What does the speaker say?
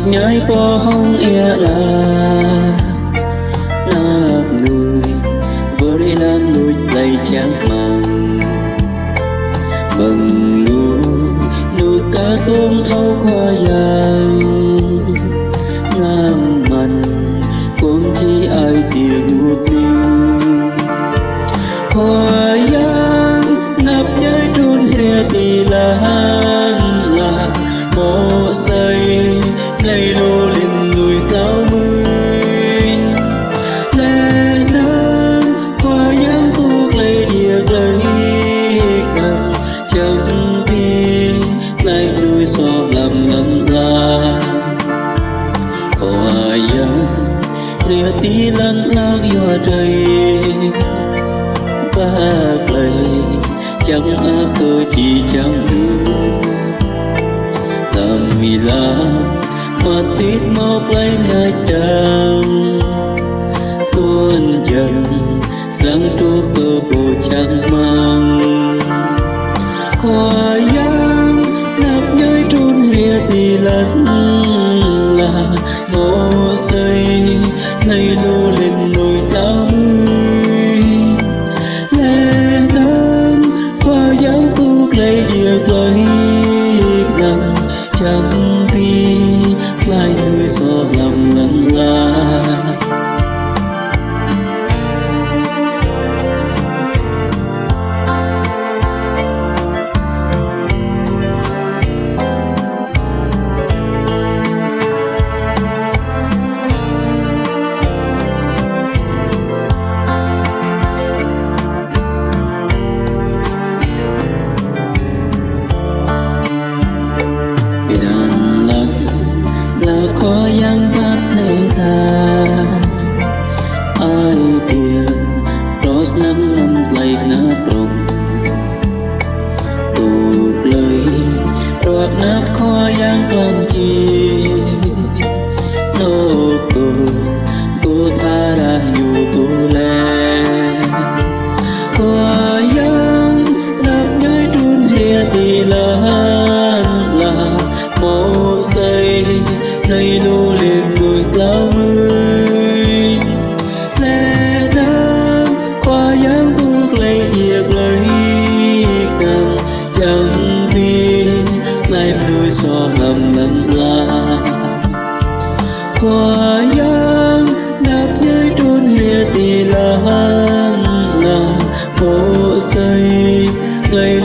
nhai bỏ hông e là nạp người với lan lùi tay trắng màng bằng nụ cá tôm thâu khoa vàng ngang mặt cũng chỉ ai tiền ngút tình khoa vàng nạp nhai trốn hè thì là mô say lấy lô lên người cao mình lẽ nắng hoa dám thuốc lấy địa lấy nằm chẳng biết lại nuôi xóa làm ngân la hoa dám lìa tí lăn lạc hoa trời bác lấy chẳng áp tôi chỉ chẳng được làm vì là mà tít mọc lấy ngay trăng tuôn chân sáng trút cơ bộ chẳng mang khoa giang nạp nhai trốn rìa tì lẫn là mô xây này lô lên nồi tao mươi lẽ nắng khoa giang thuốc lấy việc lời nặng chẳng biết lại nơi xóa lòng lặng la khó yang bắt thầy ta ai tiền cross năm lấy nắp rồng tục lời roạt nắp khó yang toàn chi nô cô tha ra nhiều tu lệ khó yang nắp nhai trốn rìa tì là mô xây này lô lên người cao mươi lẽ nắng khoa dám thuốc lấy việc lấy nằm chẳng biết lại nuôi xóa ngầm lặng la khoa dám nạp nhai trốn rìa tì là mô xây lấy